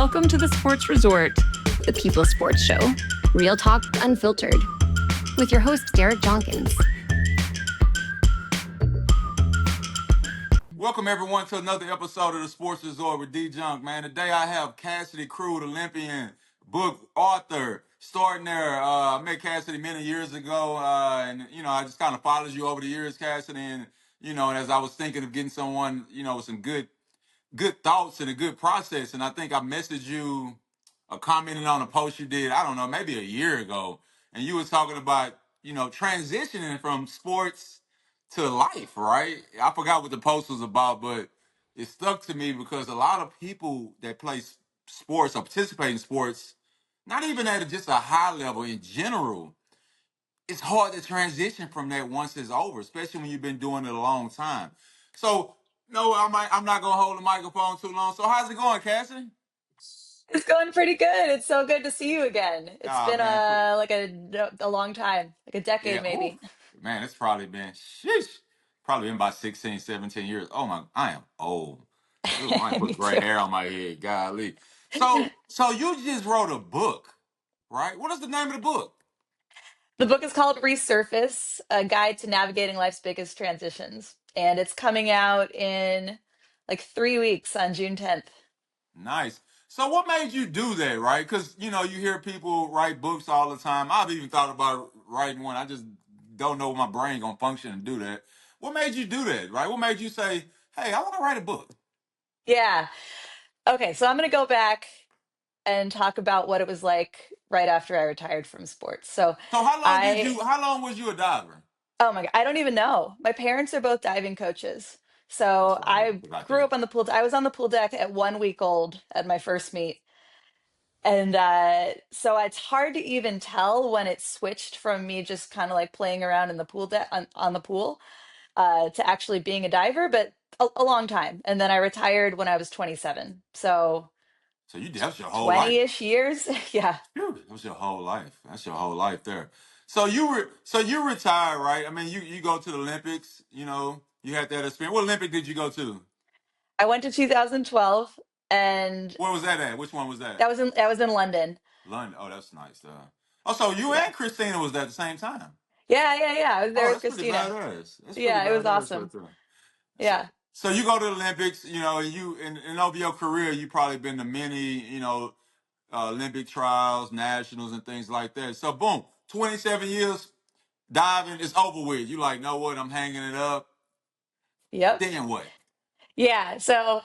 Welcome to the Sports Resort, the People Sports Show. Real talk unfiltered. With your host, Garrett Jonkins. Welcome, everyone, to another episode of the Sports Resort with D Junk, man. Today I have Cassidy Krug, Olympian, book author, extraordinaire. I met Cassidy many years ago, and, I just kind of followed you over the years, Cassidy. And, and as I was thinking of getting someone, with some good thoughts and a good process. And I think I messaged you commenting on a post you did, I don't know, maybe a year ago. And you was talking about, transitioning from sports to life, right? I forgot what the post was about, but it stuck to me because a lot of people that play sports or participate in sports, not even at just a high level in general, it's hard to transition from that once it's over, especially when you've been doing it a long time. So, no, I'm not gonna hold the microphone too long. So, how's it going, Cassie? it's going pretty good. It's so good to see you again. It's Ah, been man, like a long time, like a decade yeah. Oh, maybe. man, it's probably been sheesh, probably been about 16, 17 years. Oh my, I am old. Ooh, I might Me put gray too. hair on my head. Golly. So you just wrote a book, right? What is the name of the book? The book is called Resurface: A Guide to Navigating Life's Biggest Transitions, and it's coming out in like 3 weeks on June 10th. Nice. So what made you do that, right? Because you hear people write books all the time. I've even thought about writing one. I just don't know my brain gonna function and do that. What made you do that, right? What made you say, "Hey, I want to write a book"? Yeah. Okay, so I'm going to go back and talk about what it was like right after I retired from sports. So So how long did I you? How long was you a diver? Oh my God, I don't even know. My parents are both diving coaches. That's So right. I I forgot grew that. up on the pool. I was on the pool deck at 1 week old at my first meet. And so it's hard to even tell when it switched from me just kind of like playing around in the pool deck on the pool to actually being a diver, but a long time. And then I retired when I was 27. So So that's your whole life. 20-ish years. Yeah. Phew, that was your whole life. That's your whole life there. So you retired, right? I mean, you go to the Olympics. You had that experience. What Olympic did you go to? I went to 2012 and Where was that at? Which one was that? that was in London. London. Oh, that's nice. Oh, so you Yeah. and Christina was there at the same time. Yeah. I was there Oh, with that's pretty Christina. badass. That's pretty Yeah, it was badass right awesome. there. So, Yeah. so you go to the Olympics, and and over your career, you probably been to many, Olympic trials, nationals, and things like that. So, boom, 27 years diving is over with. You like, know what? I'm hanging it up. Yep. Then what? Yeah. So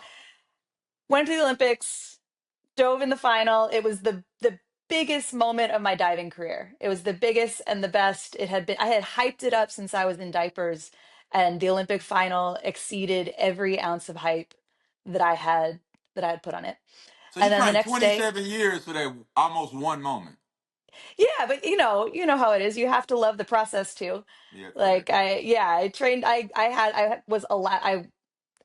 went to the Olympics, dove in the final. It was the biggest moment of my diving career. It was the biggest and the best it had been. I had hyped it up since I was in diapers, and the Olympic final exceeded every ounce of hype that I had that I had put on it. So you And then the trained next day, 27 years for that almost one moment. yeah, but you know how it is. You have to love the process too. Yeah, Like correct. I trained. I was a lot. I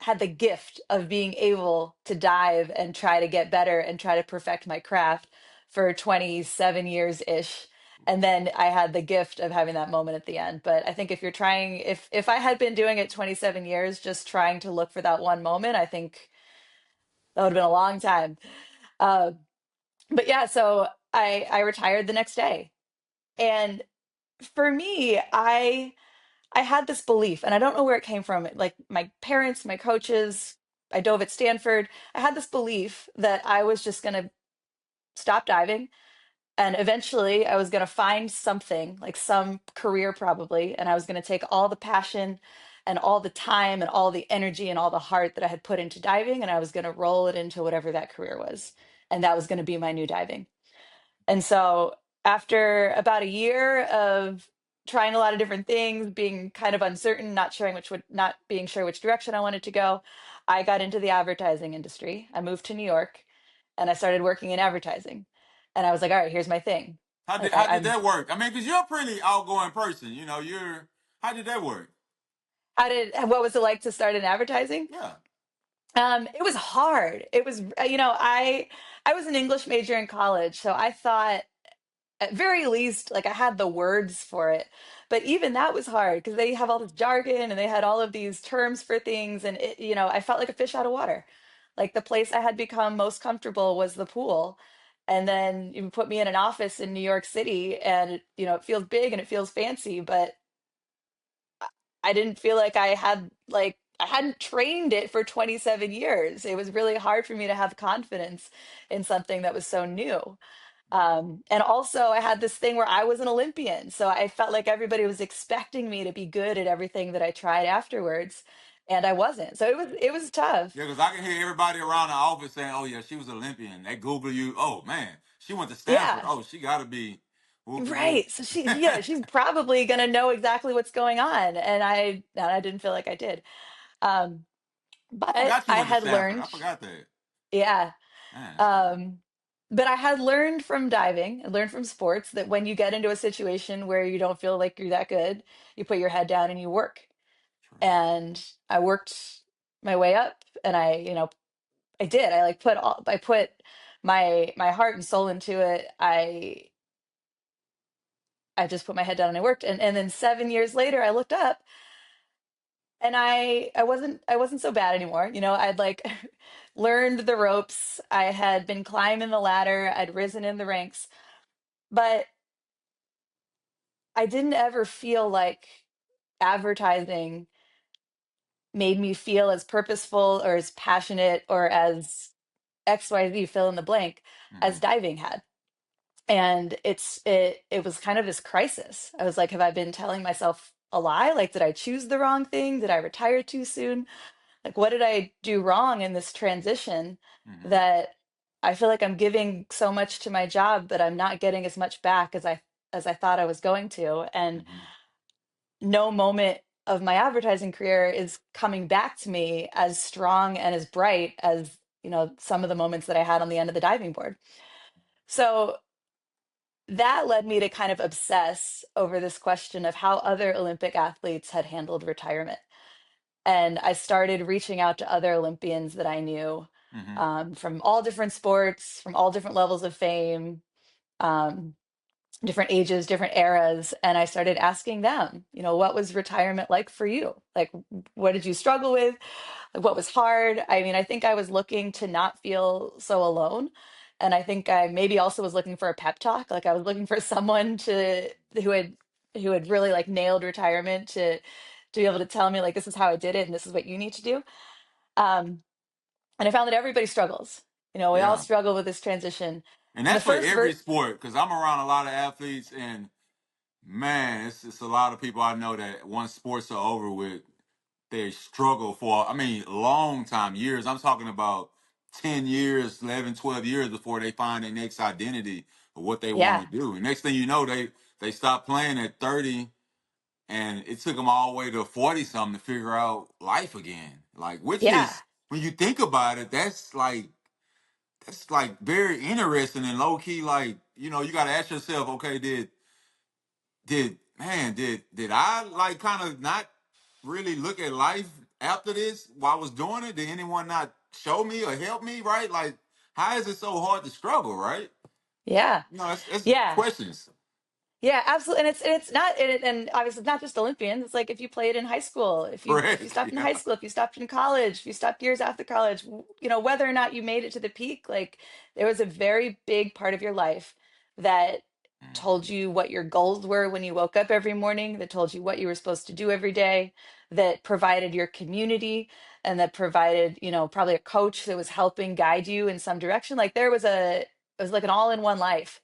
had the gift of being able to dive and try to get better and try to perfect my craft for 27 years ish. And then I had the gift of having that moment at the end. But I think if you're trying, if I had been doing it 27 years, just trying to look for that one moment, I think that would have been a long time. Uh, but yeah, so I retired the next day. And for me, I had this belief, and I don't know where it came from. Like my parents, my coaches, I dove at Stanford. I had this belief that I was just going to stop diving, and eventually I was going to find something, like some career probably, and I was going to take all the passion and all the time and all the energy and all the heart that I had put into diving, and I was going to roll it into whatever that career was. And that was going to be my new diving. And so after about a year of trying a lot of different things, being kind of uncertain, not being sure which direction I wanted to go, I got into the advertising industry. I moved to New York and I started working in advertising. And I was like, all right, here's my thing. How did Like how did that work? I mean, because you're a pretty outgoing person. How did that work? what was it like to start in advertising? Yeah. It was hard. It was, I was an English major in college, so I thought at very least, like I had the words for it. But even that was hard because they have all this jargon and they had all of these terms for things. And I felt like a fish out of water. Like the place I had become most comfortable was the pool. And then you put me in an office in New York City and it feels big and it feels fancy, but I didn't feel like I hadn't trained it for 27 years. It was really hard for me to have confidence in something that was so new. And also, I had this thing where I was an Olympian, so I felt like everybody was expecting me to be good at everything that I tried afterwards, and I wasn't. So it was Yeah, tough. because I can hear everybody around the office saying, "Oh yeah, she was Olympian." They Google you. Oh man, she went to Stanford. Yeah, Oh, she got to be whoop de whoop. right. So she's probably gonna know exactly what's going on, and I didn't feel like I did. Um, I but forgot you I went to had Stanford. I learned, forgot that. yeah. Man, that's crazy. Um, but I had learned from diving and learned from sports that when you get into a situation where you don't feel like you're that good, you put your head down and you work. True. And I worked my way up, and I did. I put my heart and soul into it. I just put my head down and I worked. And then 7 years later I looked up and I wasn't so bad anymore. I'd like learned the ropes. I had been climbing the ladder. I'd risen in the ranks, but I didn't ever feel like advertising made me feel as purposeful or as passionate or as XYZ fill in the blank as Hmm. diving had. And it was kind of this crisis. I was like, have I been telling myself a lie? Like, did I choose the wrong thing? Did I retire too soon? Like, what did I do wrong in this transition Hmm. that I feel like I'm giving so much to my job, but I'm not getting as much back as I thought I was going to. And Hmm. no moment of my advertising career is coming back to me as strong and as bright as, some of the moments that I had on the end of the diving board. So that led me to kind of obsess over this question of how other Olympic athletes had handled retirement. And I started reaching out to other Olympians that I knew, Hmm. from all different sports, from all different levels of fame, um, different ages, different eras. And I started asking them, what was retirement like for you? Like, what did you struggle with? Like, what was hard? I mean, I think I was looking to not feel so alone. And I think I maybe also was looking for a pep talk. Like I was looking for someone who had really like nailed retirement to be able to tell me like this is how I did it and this is what you need to do. Um, and I found that everybody struggles. We all Yeah, struggle with this transition. and And the that's for first every sport. Because I'm around a lot of athletes, and man, it's a lot of people I know that once sports are over with, they struggle for, I mean, long time, years. I'm talking about 10 years, 11, 12 years before they find their next identity of what they want Yeah, to do. And next thing you know, they stop playing at 30, and it took them all the way to 40 something to figure out life again. Like, which yeah, is, when you think about it, that's like very interesting and low key. Like, you got to ask yourself, okay, did I like kind of not really look at life after this while I was doing it? Did anyone not show me or help me? Right? Like, how is it so hard to struggle? Right? yeah, That's yeah. questions. Yeah, absolutely. And it's not and obviously it's not just Olympians. It's like if you played in high school, if you Correct. stopped in Yeah. high school, if you stopped in college, if you stopped years after college, whether or not you made it to the peak, like there was a very big part of your life that told Mhm. you what your goals were when you woke up every morning, that told you what you were supposed to do every day, that provided your community and that provided, probably a coach that was helping guide you in some direction. Like it was like an all-in-one life.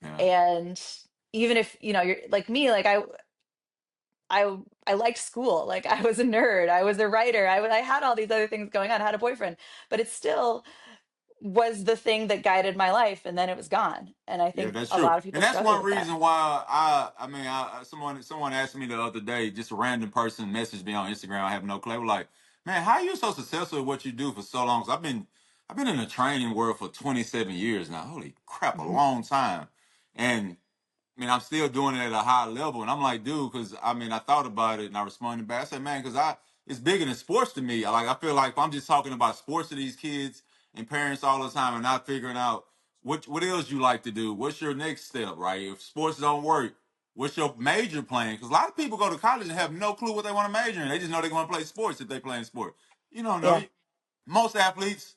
Yeah. And even if you're like me, like I liked school, like I was a nerd, I was a writer, I had all these other things going on, I had a boyfriend, but it still was the thing that guided my life, and then it was gone. And I Yeah, think that's a true, lot of and people that's struggle one with that. reason why I mean, someone asked me the other day, just a random person messaged me on Instagram. I have no clue. They were like, "Man, how are you so successful at what you do for so long?" 'Cause I've been in the training world for 27 years now. Holy crap, a Mhm. long time, and I mean, I'm still doing it at a high level, and I'm like, dude, because I mean, I thought about it and I responded back. I said, man, because it's bigger than sports to me. I feel like if I'm just talking about sports to these kids and parents all the time, and not figuring out what else you like to do, what's your next step, right? If sports don't work, what's your major plan? Because a lot of people go to college and have no clue what they want to major in. They just know they're going to play sports if they play in sport. You don't know. Yeah, Most athletes.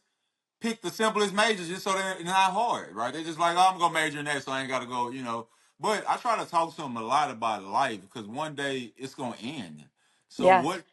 pick the simplest majors just so they're not hard, right? They're just like, oh, I'm gonna major in that, so I ain't gotta go, you know. But I try to talk to them a lot about life because one day it's gonna end. So Yeah. what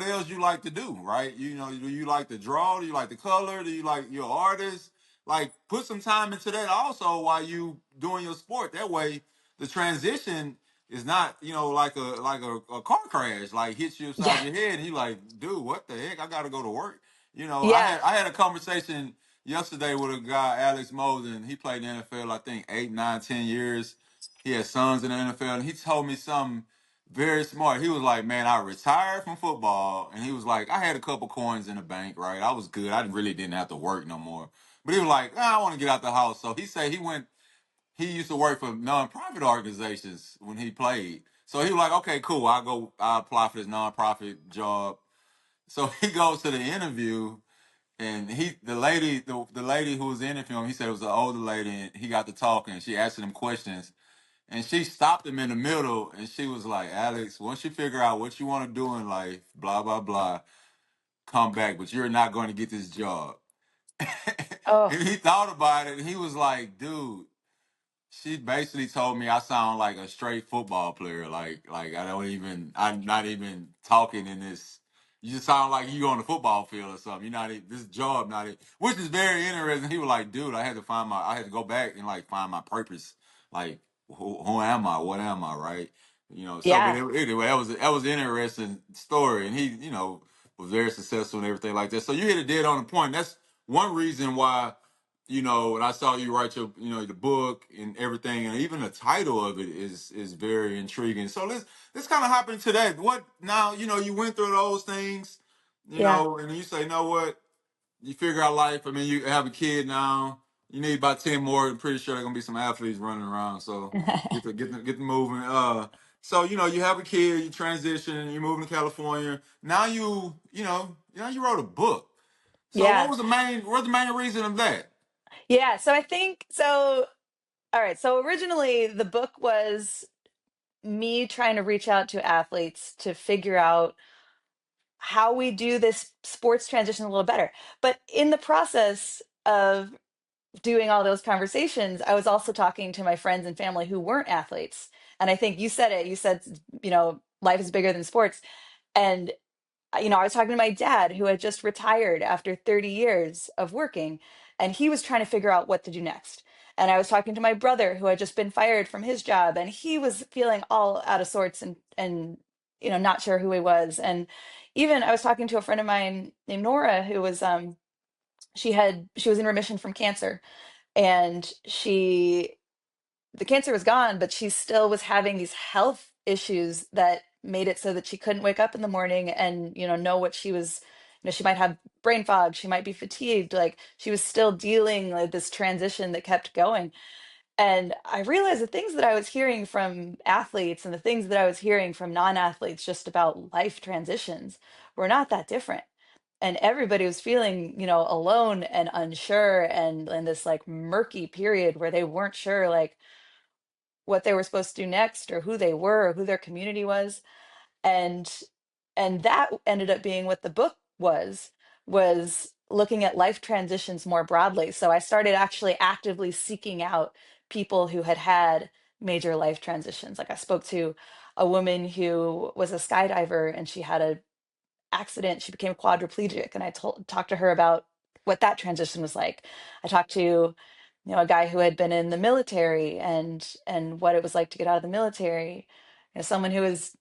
else you like to do, right? You know, do you like to draw? Do you like to color? Do you like your artist? Like put some time into that also while you doing your sport. That way the transition is not, you know, like a car crash, like hits you Yeah. upside your head and you like, dude, what the heck? I gotta go to work. You know, Yeah. I had a conversation yesterday with a guy, Alex Mosen. He played in the NFL, I think 8, 9, 10 years. He had sons in the NFL, and he told me something very smart. He was like, "Man, I retired from football," and he was like, "I had a couple coins in the bank, right? I was good. I really didn't have to work no more." But he was like, "Ah, I want to get out the house." So he said he went. He used to work for nonprofit organizations when he played. So he was like, "Okay, cool. I'll go. I'll apply for this nonprofit job." So he goes to the interview, and the lady who was interviewing him, he said it was an older lady, and he got to talking. She asked him questions, and she stopped him in the middle, and she was like, "Alex, once you figure out what you want to do in life, blah blah blah, come back, but you're not going to get this job." Oh, And he thought about it, and he was like, "Dude." She basically told me I sound like a straight football player. Like I'm not even talking in this. You just sound like you on the football field or something. You're not this job, not it, which is very interesting. He was like, dude, I had to go back and like find my purpose. Like, who am I? What am I? Right? You know. So, but yeah. anyway, that was an interesting story, and he, you know, was very successful and everything like that. So you hit it dead on the point. That's one reason why you know, when I saw you write your, you know, the book and everything, and even the title of it is very intriguing. So let's kind of hop into that. What now? You know, you went through those things, you Yeah. know, and you say, you know what? You figure out life. I mean, you have a kid now. You need about 10 more. I'm pretty sure there's gonna be some athletes running around. So get the moving. So you know, you have a kid, you transition, you move to California. Now you wrote a book. So Yeah. what was the main reason of that? Yeah. So I think so. All right. So originally the book was me trying to reach out to athletes to figure out how we do this sports transition a little better. But in the process of doing all those conversations, I was also talking to my friends and family who weren't athletes. And I think you said it, you said, life is bigger than sports. And I was talking to my dad who had just retired after 30 years of working, and he was trying to figure out what to do next. And I was talking to my brother who had just been fired from his job, and he was feeling all out of sorts and not sure who he was. And even I was talking to a friend of mine named Nora who was she was in remission from cancer, and the cancer was gone, but she still was having these health issues that made it so that she couldn't wake up in the morning and, know what she was, she might have brain fog, she might be fatigued, like she was still dealing with this transition that kept going. And I realized the things that I was hearing from athletes and the things that I was hearing from non-athletes just about life transitions were not that different. And everybody was feeling, alone and unsure and in this like murky period where they weren't sure like what they were supposed to do next or who they were or who their community was. And and that ended up being what the book was looking at life transitions more broadly. So I started actually actively seeking out people who had had major life transitions. Like I spoke to a woman who was a skydiver, and she had a accident, she became quadriplegic, and I talked to her about what that transition was like. I talked to a guy who had been in the military, and what it was like to get out of the military. Someone who was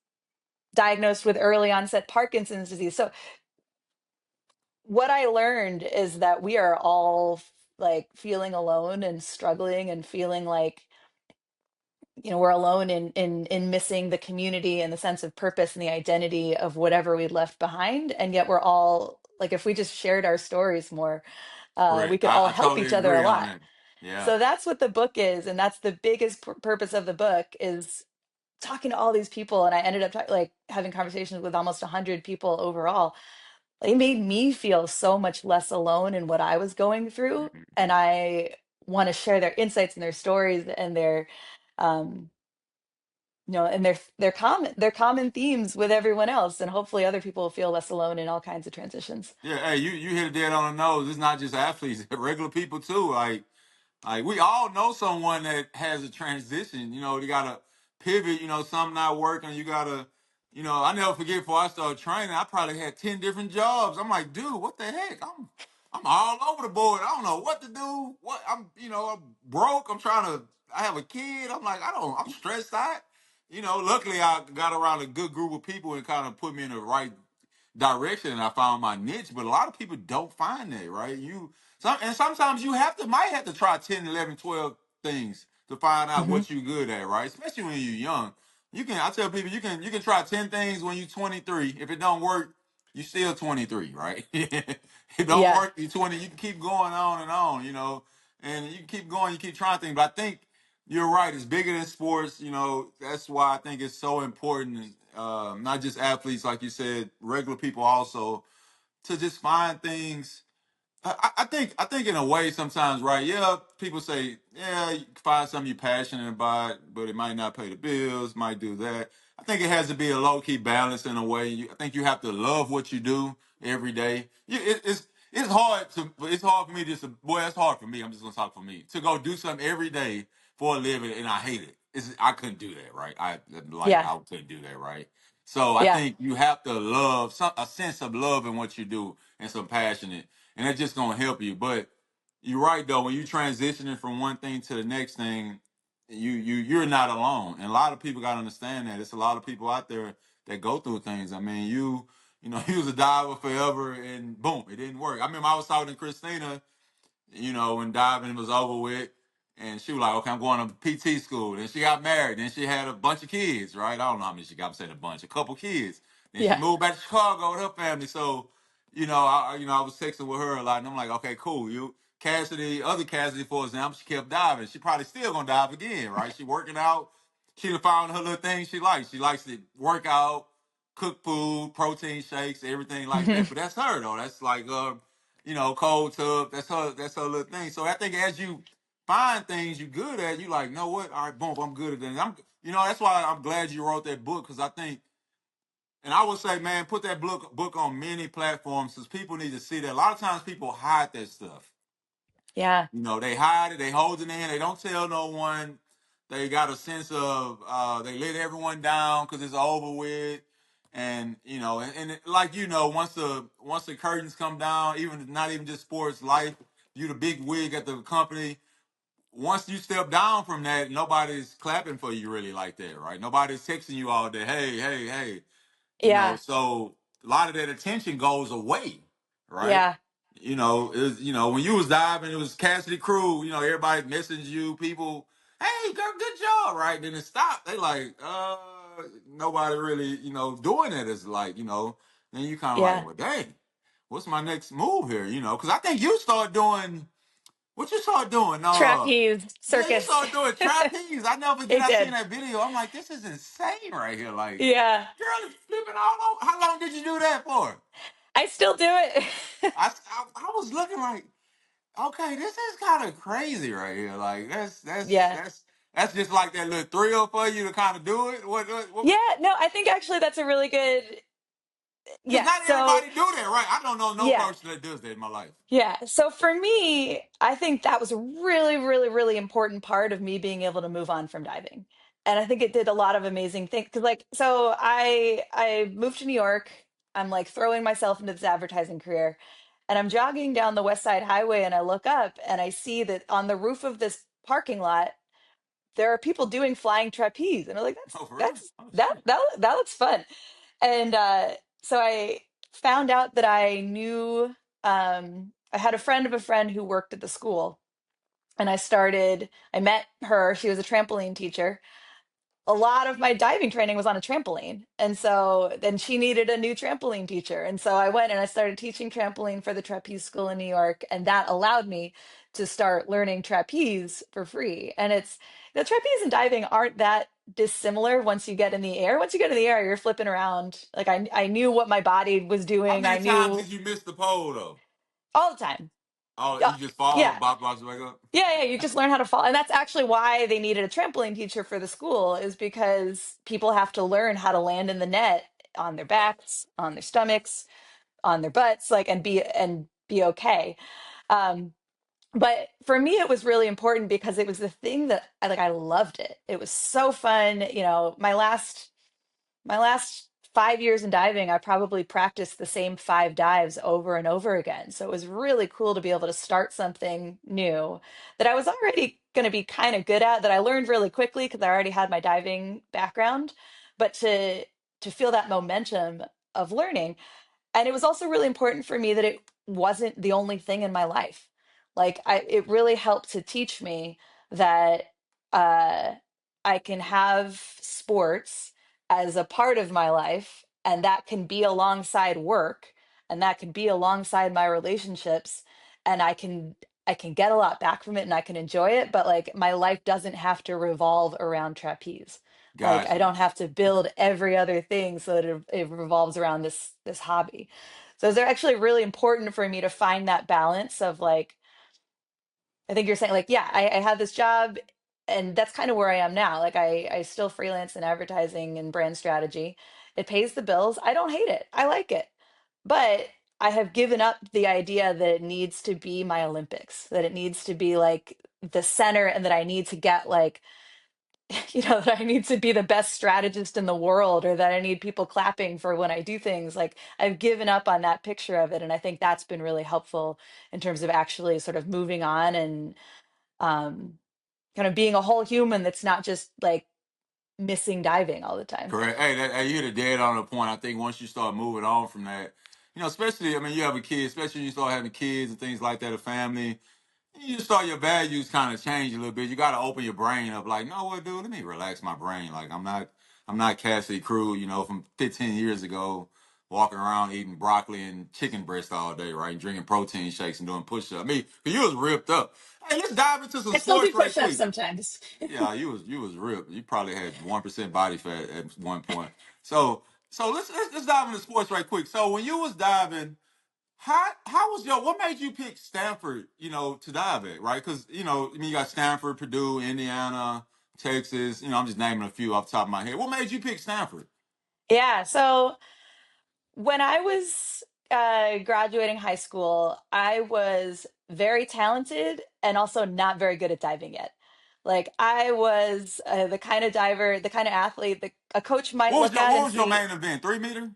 diagnosed with early onset Parkinson's disease. So what I learned is that we are all like feeling alone and struggling and feeling like we're alone in missing the community and the sense of purpose and the identity of whatever we left behind. And yet we're all like, if we just shared our stories more, we Correct. could all I help totally each other a agree on lot. that. Yeah. So that's what the book is, and that's the biggest purpose of the book, is talking to all these people. And I ended up like having conversations with almost 100 people overall. It made me feel so much less alone in what I was going through, and Mhm. I want to share their insights and their stories and their um and they're common themes with everyone else, and hopefully other people will feel less alone in all kinds of transitions. Yeah, hey, you hit it dead on the nose. It's not just athletes, regular people too. Like we all know someone that has a transition. They gotta pivot. Something not working. You gotta, I never forget before I started training, I probably had 10 different jobs. I'm like, dude, what the heck? I'm all over the board. I don't know what to do. I'm broke. I have a kid. I'm stressed out. Luckily I got around a good group of people and kind of put me in the right direction, and I found my niche. But a lot of people don't find that, right? And sometimes you might have to try 10, 11, 12 things to find out Hmm. what you're good at, right? Especially when you're young. I tell people you can try 10 things when you're 23. If it don't work, you're still 23, right? It don't Yeah. work, you're 20. You can keep going on and on, and you keep going, you keep trying things. But I think you're right. It's bigger than sports. That's why I think it's so important. Not just athletes, like you said, regular people also, to just find things. I think in a way sometimes, right? Yeah, people say, yeah, you can find something you're passionate about, but it might not pay the bills, might do that. I think it has to be a low key balance in a way. I think you have to love what you do every day. It's hard for me just to, well, it's hard for me. I'm just gonna talk for me to go do something every day for a living, and I hate it. I couldn't do that, right? Yeah. I couldn't do that, right? So I Yeah. think you have to love a sense of love in what you do and some passion and that's just gonna help you. But you're right though, when you transitioning from one thing to the next thing, you're not alone. And a lot of people gotta understand that. It's a lot of people out there that go through things. I mean, you was a diver forever and boom, it didn't work. I remember I was talking to Christina, when diving was over with. And she was like, okay, I'm going to PT school. Then she got married. Then she had a bunch of kids, right? I don't know how many she got. I'm saying a couple kids. Then she Yeah. moved back to Chicago with her family. So, I was texting with her a lot. And I'm like, okay, cool. Other Cassidy, for example, she kept diving. She probably still going to dive again, right? She working out. She done found her little thing she likes. She likes to work out, cook food, protein shakes, everything like Hmm. that. But that's her, though. That's like, cold tub. That's her little thing. So I think as you find things you're good at, you like, know what? All right, boom, I'm good at that. That's why I'm glad you wrote that book because I think, and I would say, man, put that book on many platforms because people need to see that. A lot of times people hide that stuff. Yeah. They hide it, they hold it in, they don't tell no one. They got a sense of they let everyone down because it's over with. And like once the curtains come down, even not even just sports life, you the big wig at the company. Once you step down from that, nobody's clapping for you really like that, right? Nobody's texting you all day, hey, hey, hey. Yeah. So a lot of that attention goes away, right? Yeah. When you was diving, it was Cassidy Krug, everybody messaging you, people, hey, girl, good job, right? Then it stopped. They like, nobody really, doing it is like, then you kind of like, Yeah. well, dang, what's my next move here? Because I think you start doing what you start doing. Trapeze Yeah, you circus. started doing trapeze. I never forget. It I seen did. that video. I'm like, this is insane right here. Like, Yeah. girl is flipping all over. How long did you do that for? I still do it. I was looking like, okay, this is kind of crazy right here. Like, that's that's Yeah. that's that's just like that little thrill for you to kind of do it. What? Yeah. No, I think actually that's a really good. Because Yeah. not So, everybody do that, right? I don't know no yeah. person that does that in my life. Yeah. So for me, I think that was a really, really, really important part of me being able to move on from diving. And I think it did a lot of amazing things. Cause like, so I moved to New York. I'm like throwing myself into this advertising career. And I'm jogging down the West Side Highway and I look up and I see that on the roof of this parking lot, there are people doing flying trapeze. And I'm like, Oh, for real? that's Oh, that shit. that looks fun. And so I found out that I knew I had a friend of a friend who worked at the school, and I met her. She was a trampoline teacher. A lot of my diving training was on a trampoline. And so then she needed a new trampoline teacher. And so I went and I started teaching trampoline for the trapeze school in New York. And that allowed me to start learning trapeze for free. And trapeze and diving aren't that dissimilar once you get in the air. Once you get in the air, you're flipping around. Like I knew what my body was How doing. many I times knew did you miss the pole though? all the time. Oh, Yeah, you just fall, yeah. box back up. Yeah, you just learn how to fall. And that's actually why they needed a trampoline teacher for the school, is because people have to learn how to land in the net on their backs, on their stomachs, on their butts, like, and be okay. Um, but for me, it was really important because it was the thing that I loved it. It was so fun. My last 5 years in diving, I probably practiced the same 5 dives over and over again. So it was really cool to be able to start something new that I was already going to be kind of good at, that I learned really quickly because I already had my diving background. But to feel that momentum of learning, and it was also really important for me that it wasn't the only thing in my life. It really helped to teach me that uh I can have sports as a part of my life, and that can be alongside work, and that can be alongside my relationships, and I can get a lot back from it, and I can enjoy it, but like my life doesn't have to revolve around trapeze. Like I Gotcha. don't have to build every other thing so that it revolves around this hobby. So it's actually really important for me to find that balance of like, I think you're saying like, yeah, I have this job, and that's kind of where I am now. Like I still freelance in advertising and brand strategy. It pays the bills. I don't hate it. I like it. But I have given up the idea that it needs to be my Olympics, that it needs to be like the center, and that I need to get like, that I need to be the best strategist in the world, or that I need people clapping for when I do things. Like I've given up on that picture of it. And I think that's been really helpful in terms of actually sort of moving on, and um, kind of being a whole human that's not just like missing diving all the time. Correct. Hey, you hit a dead on the point. I think once you start moving on from that, especially, I mean, you have a kid, especially when you start having kids and things like that, a family, you just start your values kind of change a little bit. You got to open your brain up. Like, no, what, dude? Let me relax my brain. Like, I'm not Cassidy Krug, from 15 years ago, walking around eating broccoli and chicken breast all day, right? And drinking protein shakes and doing push-ups. I mean, 'cause you was ripped up. Hey, let's dive into some I still do sports right push-ups quick. sometimes. Yeah, you was ripped. You probably had 1% body fat at one point. So let's dive into sports right quick. So when you was diving, how was your what made you pick Stanford, to dive at, right? Because I mean you got Stanford, Purdue, Indiana, Texas. I'm just naming a few off the top of my head. What made you pick Stanford? Yeah. So when I was graduating high school, I was very talented and also not very good at diving yet. Like I was the kind of diver, the kind of athlete that a coach might What was look your at what and was your see. main event? 3 meter?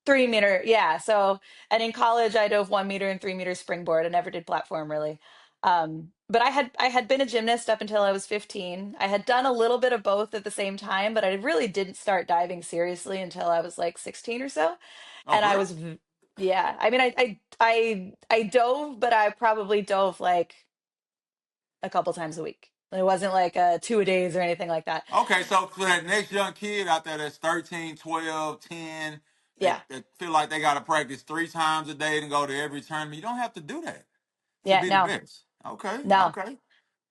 3 meter, yeah. So, and in college, I dove 1 meter and 3 meter springboard. I never did platform really. But I had been a gymnast up until I was 15. I had done a little bit of both at the same time, but I really didn't start diving seriously until I was like 16 or so. Oh, And for I real? was, yeah. I mean, I dove, but I probably dove like a couple times a week. It wasn't like 2 a days or anything like that. Okay, so for that next young kid out there that's 13, 12, 10, that, Yeah, that feel like they got to practice 3 times a day to go to every tournament, you don't have to do that to yeah. be the No, best. Okay, no. okay.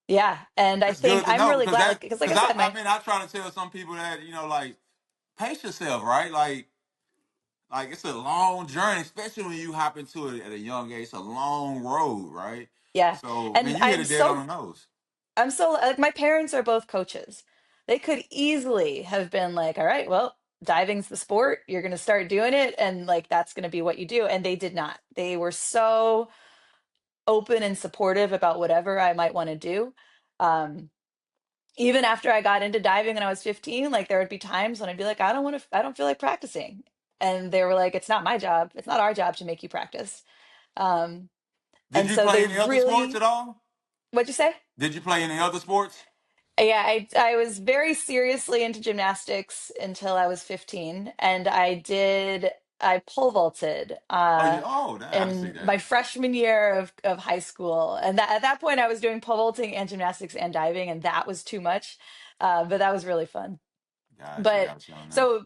Yeah, and I That's think good to I'm know really because glad, that's like I because I, said, I my mean I try to tell some people that like pace yourself, right? Like it's a long journey, especially when you hop into it at a young age. It's a long road, right? yeah. So man, And you hit it dead on the nose. I'm so like, my parents are both coaches. They could easily have been like, all right, well, diving's the sport. You're going to start doing it, and like that's going to be what you do. And they did not. They were so open and supportive about whatever I might want to do. Um, Even after I got into diving when I was 15, like there would be times when I'd be like, I don't feel like practicing. And they were like, it's not my job. It's not our job to make you practice. Um, Did and you so play they any other sports really, at all? what'd you say? Did you play any other sports? Yeah, I was very seriously into gymnastics until I was 15, and I pole vaulted I see in my that. freshman year of high school. And that at that point I was doing pole vaulting and gymnastics and diving, and that was too much. But that was really fun. Gotcha, But gotcha on that. so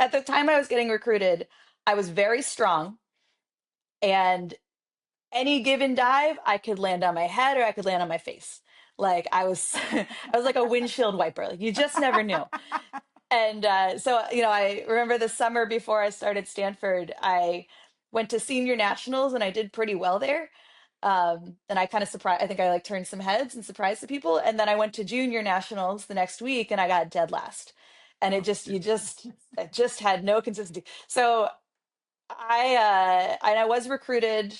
at the time I was getting recruited, I was very strong, and any given dive, I could land on my head or I could land on my face. Like I was, I was like a windshield wiper. Like you just never knew. And so, I remember the summer before I started Stanford, I went to senior nationals and I did pretty well there. And I kind of surprised, I think I like turned some heads and surprised the people. And then I went to junior nationals the next week and I got dead last. And it just, I just had no consistency. So I was recruited.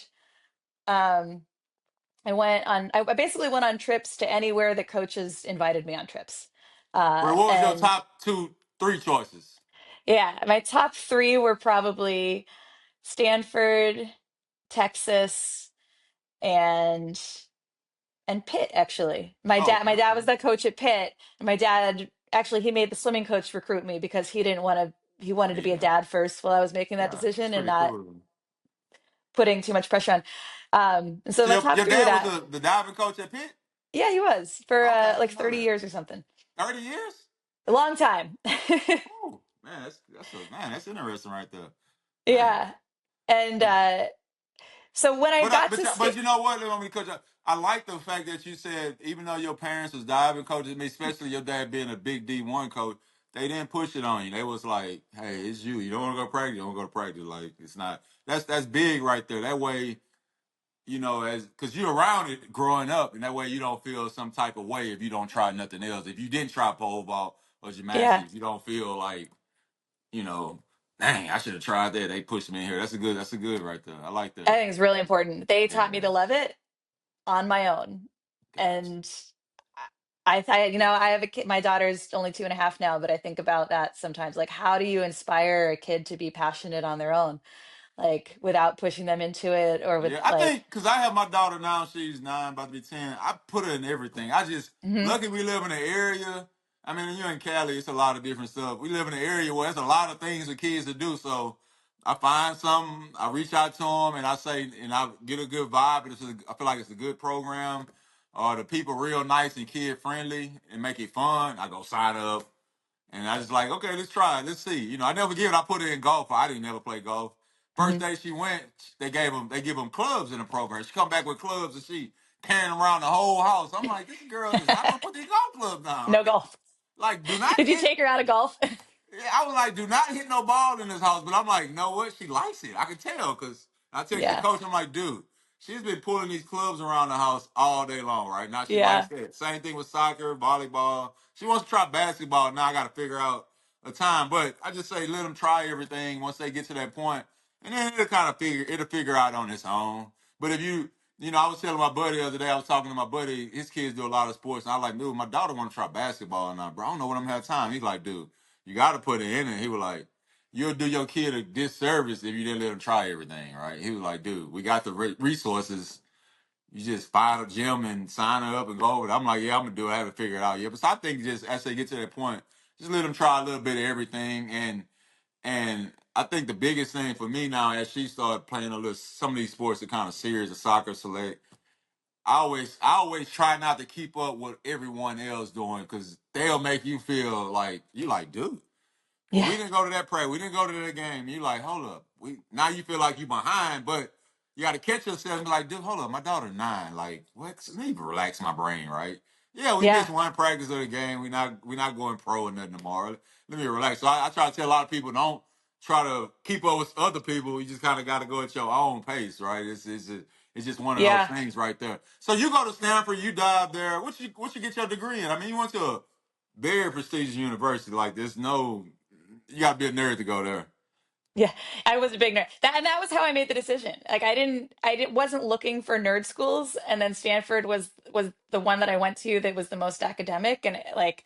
Um, I basically went on trips to anywhere that coaches invited me on trips. Where what was your And top two, three choices? yeah, my top three were probably Stanford, Texas, and Pitt, actually. Oh, My dad okay. was the coach at Pitt, and my dad actually he made the swimming coach recruit me because he wanted to be a Yeah, dad first while I was making that yeah, that's decision and pretty not cool. putting too much pressure on. And so So my top your three were dad was that. the diving coach at Pitt? Yeah, he was for Okay, I like didn't know 30 that. years or something. 30 years? A long time. Oh man, that's interesting right there. Man. Yeah. And Man. so when I But I, got but to but state, you know what? Let me cut you off. I like the fact that you said even though your parents was diving coaches, I mean, especially your dad being a big D1 coach, they didn't push it on you. They was like, "Hey, it's you. You don't want to go to practice. You don't go to practice. Like it's not." That's big right there. That way, as because you're around it growing up, and that way you don't feel some type of way if you don't try nothing else. If you didn't try pole vault or yeah, gymnastics, you don't feel like you know, dang, I should have tried that. They pushed me in here. That's a good right there. I like I that. think it's really important. They taught me Yeah, to love it on my own. gotcha. And I have a kid, my daughter's only 2.5 now, but I think about that sometimes. Like, how do you inspire a kid to be passionate on their own? Like, without pushing them into it or with Yeah, I like, think because I have my daughter now, she's 9, about to be 10. I put her in everything. I just mhm, lucky we live in an area. I mean, you're in Cali, it's a lot of different stuff. We live in an area where there's a lot of things for kids to do. So I find something, I reach out to them, and I say, and I get a good vibe. I feel like it's a good program. The people real nice and kid friendly and make it fun. I go sign up. And I just like, okay, let's try it. Let's see. I never give it. I put her in golf. I didn't never play golf. First mhm. day she went, they give them clubs in the program. She come back with clubs and she carrying them around the whole house. I'm like, this girl is not gonna put these golf clubs down. No golf. Like, do not Did you hit. take her out of golf? Yeah, I was like, do not hit no ball in this house. But I'm like, no, what? She likes it. I can tell because I text the Yeah. coach. I'm like, dude, she's been pulling these clubs around the house all day long, right? Now she likes Yeah. that. Same thing with soccer, volleyball. She wants to try basketball. Now I got to figure out a time. But I just say let them try everything once they get to that point, and then it'll figure out on its own. But if I was telling my buddy the other day, I was talking to my buddy, his kids do a lot of sports, and I was like, dude, my daughter want to try basketball now, bro. I don't know when I'm gonna have time. He's like, dude, you got to put it in. And he was like, you'll do your kid a disservice if you didn't let him try everything, right? He was like, dude, we got the resources. You just find a gym and sign her up and go over it. I'm like, yeah, I'm going to do it. I haven't figured it out yet. But so I think just as they get to that point, just let them try a little bit of everything. And I think the biggest thing for me now, as she started playing some of these sports are kind of serious, the soccer select, I always try not to keep up with everyone else doing because they'll make you feel like you like, dude. Well, Yeah. we didn't go to that prayer. We didn't go to that game. You like, hold up. Now you feel like you behind, but you got to catch yourself and be like, dude, hold up. My daughter 9. Like, what? Let me relax my brain, right? Yeah, we Yeah. missed one practice of the game. We not going pro or nothing tomorrow. Let me relax. So I try to tell a lot of people don't try to keep up with other people. You just kind of got to go at your own pace, right? It's just one of those Yeah. things right there. So you go to Stanford, you dive there. What you get your degree in? I mean, you went to a very prestigious university. Like, there's no you gotta be a nerd to go there. Yeah, I was a big nerd. That was how I made the decision. Like wasn't looking for nerd schools, and then Stanford was the one that I went to that was the most academic, and like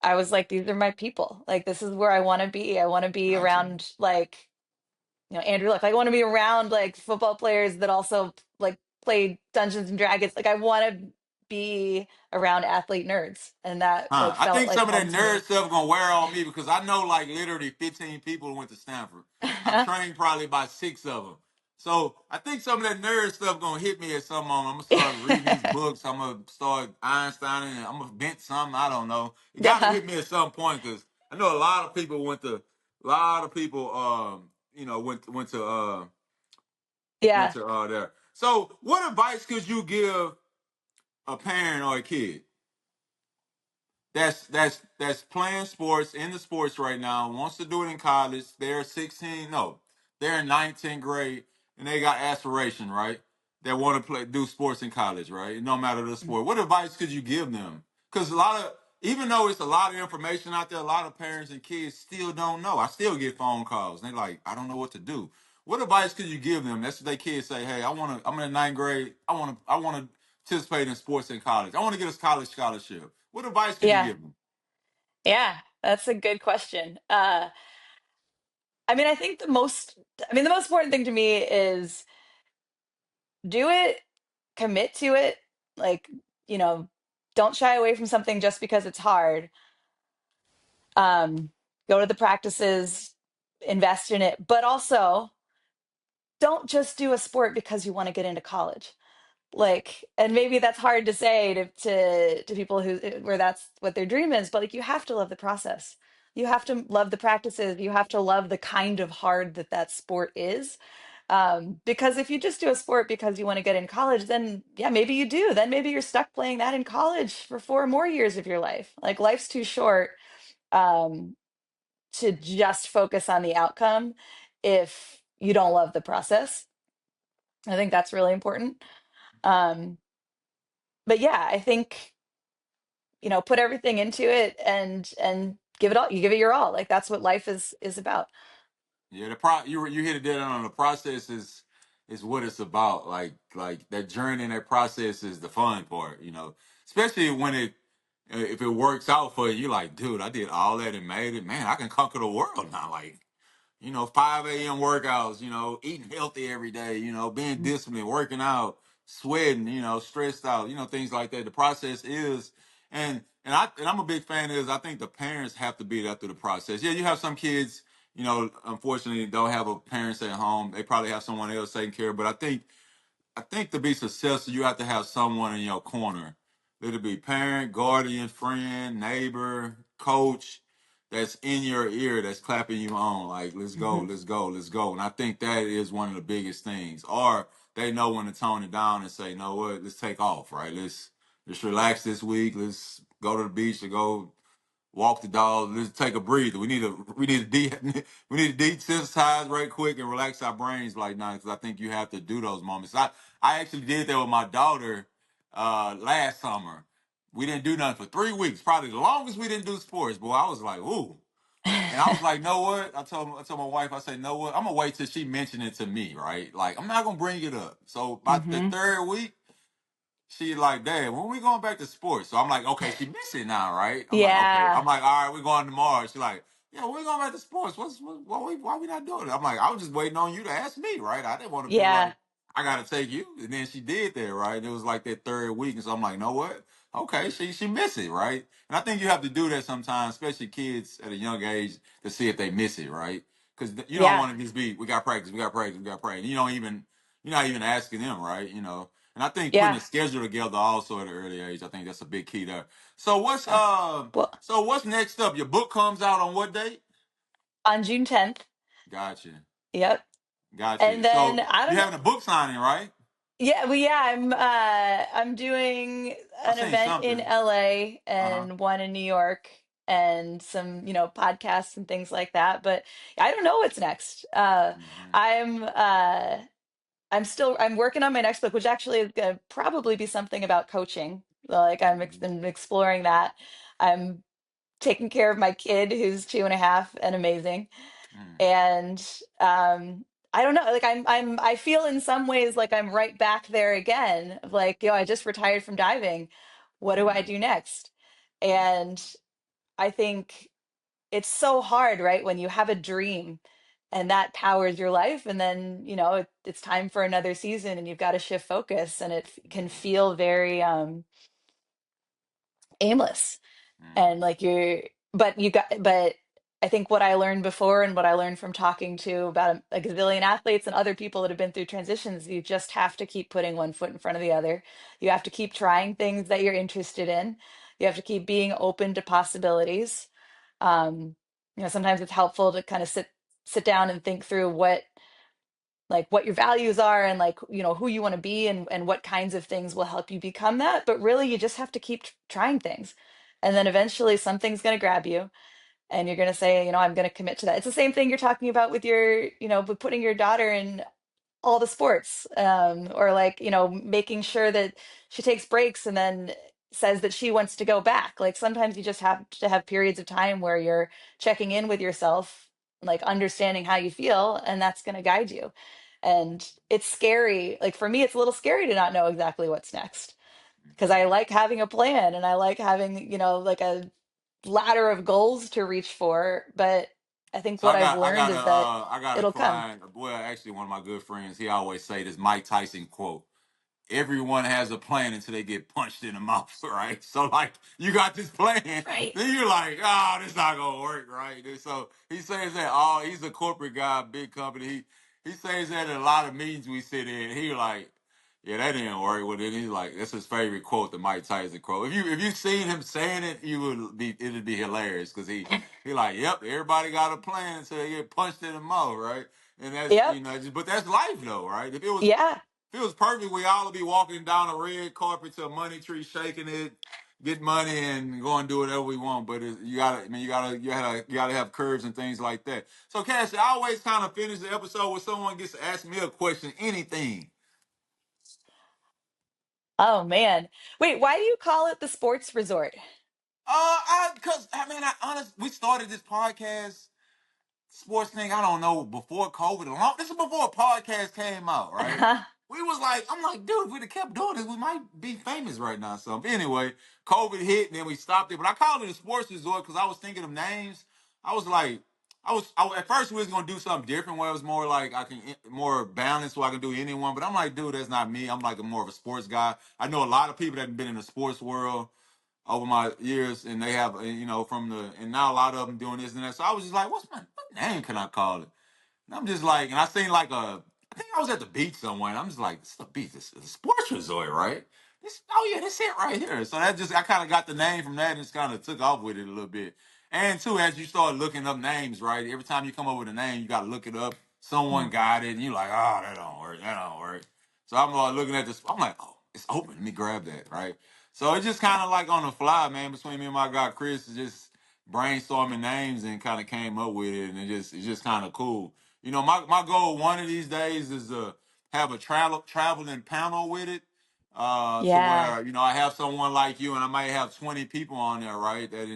I was like, these are my people. Like this is where I want to be. I want to be Gotcha. around like Andrew Luck. I want to be around like football players that also like play Dungeons and Dragons. Like I want to be around athlete nerds, and that like I felt think like some of that home to nerd me. stuff gonna wear on me because I know like literally 15 people who went to Stanford. I've trained probably about 6 of them. So I think some of that nerd stuff gonna hit me at some moment. I'm gonna start reading these books. I'm gonna start Einstein and I'm gonna vent something. I don't know. It gotta Yeah, hit me at some point because I know a lot of people a lot of people went yeah, to there. So what advice could you give a parent or a kid that's playing sports in the sports right now, wants to do it in college. They're 16, no, they're in 19th grade, and they got aspiration, right? that want to do sports in college, right? No matter the sport. What advice could you give them? Because a lot of, even though it's a lot of information out there, a lot of parents and kids still don't know. I still get phone calls. And they're like, I don't know what to do. What advice could you give them? That's what they kids say. Hey, I'm in the ninth grade. I want to participate in sports in college. I want to get a college scholarship. What advice could you Yeah. give them? Yeah. That's a good question. I mean, the most important thing to me is do it, commit to it. Like, you know, don't shy away from something just because it's hard. Um, Go to the practices, invest in it, but also don't just do a sport because you want to get into college. Like, and maybe that's hard to say to people who where that's what their dream is, but like you have to love the process. You have to love the practices. You have to love the kind of hard that that sport is. Because if you just do a sport because you want to get in college, then yeah, maybe you do. Then maybe you're stuck playing that in college for 4 more years of your life. Like life's too short um, to just focus on the outcome if you don't love the process. I think that's really important. Um, but yeah, I think, put everything into it and give it all. You give it your all. Like that's what life is about. Yeah, you hit it dead on. The process is what it's about. Like that journey and that process is the fun part. Especially when if it works out for you, you're like, dude, I did all that and made it. Man, I can conquer the world now. Like 5 a.m. workouts, eating healthy every day, being disciplined, working out, sweating, stressed out, things like that. The process is, and I'm a big fan is I think the parents have to be there through the process. Yeah, you have some kids, unfortunately don't have a parents at home. They probably have someone else taking care, but I think to be successful, you have to have someone in your corner. It'll be parent, guardian, friend, neighbor, coach that's in your ear that's clapping you on like, let's go, Mhm. let's go, let's go. And I think that is one of the biggest things. Or they know when to tone it down and say, you know what, let's take off, right? Let's relax this week. Let's go to the beach or go walk the dog. Let's take a breather. We need to desensitize right quick and relax our brains like now because I think you have to do those moments. I actually did that with my daughter last summer. We didn't do nothing for 3 weeks, probably the longest we didn't do sports. Boy, I was like, ooh. And I was like, know what? I told my wife, I said, know what? I'm gonna wait till she mentioned it to me, right? Like, I'm not gonna bring it up. So by the Mhm. third week, she like, Dad, when we going back to sports? So I'm like, okay, she missed it now, right? I'm like, okay. I'm Yeah. like, all right, we're going tomorrow. She like, yeah, we're going back to sports. Why we not doing it? I'm like, I was just waiting on you to ask me, right? I didn't want to feel Yeah. like I gotta take you. And then she did that, right? It was like that third week. And so I'm like, know what? Okay, she missed it, right? And I think you have to do that sometimes, especially kids at a young age, to see if they miss it, right? Because you don't Yeah. want to just be, we got practice, we got practice, we got practice. You're not even asking them, right? And I think putting a Yeah. schedule together also at an early age, I think that's a big key there. So what's Yeah. Well, next up? Your book comes out on what date? on June 10th. Gotcha. Yep. Gotcha. And then So I don't you know. having a book signing, right? Yeah, I'm doing I an seen event in something. LA Uh-huh. and one in New York and some, podcasts and things like that, but I don't know what's next. Hmm. I'm I'm working on my next book, which actually is going to probably be something about coaching. Like I'm exploring that. I'm taking care of my kid who's 2.5 and amazing. Hmm. And I don't know, like I feel in some ways like I'm right back there again. Of like, I just retired from diving. What do I Hmm. do next? And I think it's so hard, right? When you have a dream and that powers your life, and then, it's time for another season and you've got to shift focus, and can feel very aimless. And Hmm. like but I think what I learned before and what I learned from talking to about a gazillion athletes and other people that have been through transitions, you just have to keep putting one foot in front of the other. You have to keep trying things that you're interested in. You have to keep being open to possibilities. Sometimes it's helpful to kind of sit down and think through what your values are, and like, who you want to be, and what kinds of things will help you become that. But really, you just have to keep trying things. And then eventually something's going to grab you, and you're going to say, I'm going to commit to that. It's the same thing you're talking about with with putting your daughter in all the sports, or like, making sure that she takes breaks and then says that she wants to go back. Like sometimes you just have to have periods of time where you're checking in with yourself, like understanding how you feel, and that's going to guide you. And it's scary. Like for me, it's a little scary to not know exactly what's next, because I like having a plan and I like having, like a ladder of goals to reach for. But I think So what I've learned is that I got a it'll come. client. Well, actually, one of my good friends. He always say this Mike Tyson quote: "Everyone has a plan until they get punched in the mouth." Right. So like, you got this plan, Right. then you're like, "Oh, this not gonna work." Right. And so he says that. Oh, he's a corporate guy, big company. He says that in a lot of meetings we sit in. He like, yeah, that didn't work. Well, then he's like, that's his favorite quote, the Mike Tyson quote. If you seen him saying it, it'd be hilarious because he like, yep, everybody got a plan until they get punched in the mouth, right? And that's Yep. but that's life though, right? Yeah. If it was perfect, we all would be walking down a red carpet to a money tree, shaking it, get money, and go and do whatever we want. But you gotta have curves and things like that. So, Cassie, I always kind of finish the episode with someone gets to ask me a question, anything. Oh man. Wait, why do you call it the sports resort? Cause I mean, we started this podcast sports thing, I don't know, before COVID. This is before a podcast came out, right? We was like, I'm like, dude, if we'd have kept doing this, we might be famous right now. So anyway, COVID hit and then we stopped it. But I called it a sports resort because I was thinking of names. I was like, at first we was gonna do something different where it was more like I can more balanced so I can do anyone. But I'm like, dude, that's not me. I'm like more of a sports guy. I know a lot of people that have been in the sports world over my years, and they have, and now a lot of them doing this and that. So I was just like, what name can I call it? And I'm just like, and I seen like I think I was at the beach somewhere, and I'm just like, this is the beach, this is a sports resort, right? Oh yeah, that's it right here. So I kind of got the name from that and just kind of took off with it a little bit. And too, as you start looking up names, right? Every time you come up with a name, you got to look it up. Someone got it, and you're like, oh, that don't work. So I'm like looking at this, I'm like, oh, it's open. Let me grab that, right? So it's just kind of like on the fly, man. Between me and my guy Chris, just brainstorming names and kind of came up with it, and it's just kind of cool. My goal one of these days is to have a traveling panel with it. So Yeah. where I have someone like you, and I might have 20 people on there, right? That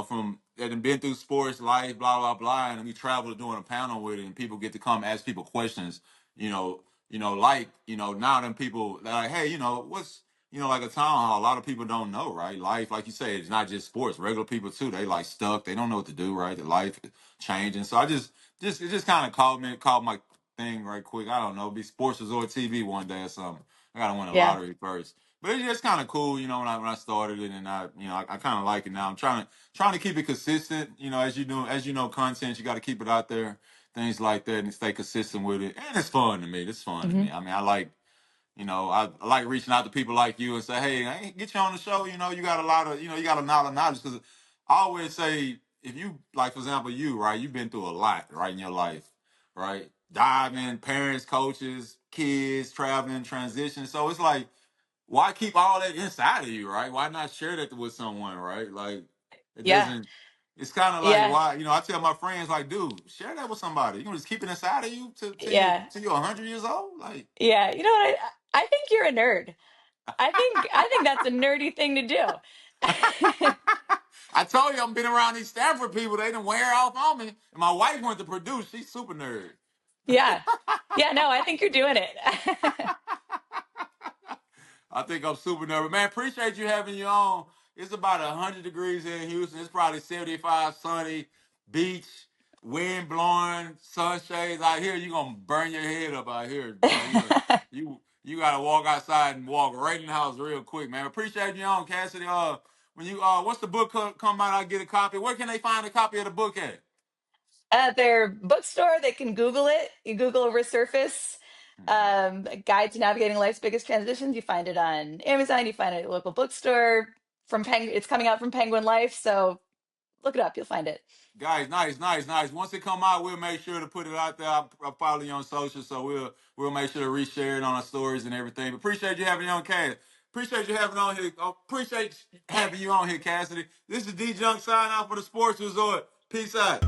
from that have been through sports life, blah blah blah, and we travel doing a panel with it, and people get to come ask people questions. You know, now them people they're like, hey, what's like a town hall. A lot of people don't know, right? Life, like you say, it's not just sports. Regular people too, they like stuck. They don't know what to do, right? Their life is changing. So it just kind of called my thing right quick. I don't know, be Sports Resort TV one day or something. I gotta win a Yeah. lottery first. But it's just kind of cool, when I started it, and I kind of like it now. I'm trying to keep it consistent. As you know, content you got to keep it out there, things like that, and stay consistent with it. And it's fun to me. It's fun to Hmm. me. I mean, I like reaching out to people like you and say, hey, I get you on the show. You got a lot of, you got a lot of knowledge. Because I always say, if you, like, for example, you, right, you've been through a lot, right, in your life, right? Diving, parents, coaches, kids, traveling, transition. So it's like, why keep all that inside of you, right? Why not share that with someone, right? Like, it Yeah. doesn't. It's kind of like Yeah. why, I tell my friends like, dude, share that with somebody. You can just keep it inside of you Yeah. till you're 100 years old, like. Yeah. You know what? I think you're a nerd. I think that's a nerdy thing to do. I told you I'm been around these Stanford people. They didn't wear off on me. And my wife went to produce. She's super nerd. Yeah. Yeah, no, I think you're doing it. I think I'm super nervous. Man, appreciate you having you on. It's about 100 degrees here in Houston. It's probably 75, sunny, beach, wind blowing, sunshades out here. You're gonna burn your head up out here, boy. You gotta walk outside and walk right in the house real quick, man. Appreciate you on, Cassidy. When you once the book come out, I'll get a copy. Where can they find a copy of the book at? At their bookstore, they can Google it. You Google Resurface, Mhm. Guide to Navigating Life's Biggest Transitions. You find it on Amazon. You find it at a local bookstore. It's coming out from Penguin Life, so look it up. You'll find it. Guys, nice, nice, nice. Once it come out, we'll make sure to put it out there. I'll follow you on social, so we'll make sure to reshare it on our stories and everything. But appreciate you having you on, Cass. Appreciate you having on here. Appreciate having you on here, Cassidy. This is D Junk sign out for the Sports Resort. Peace out.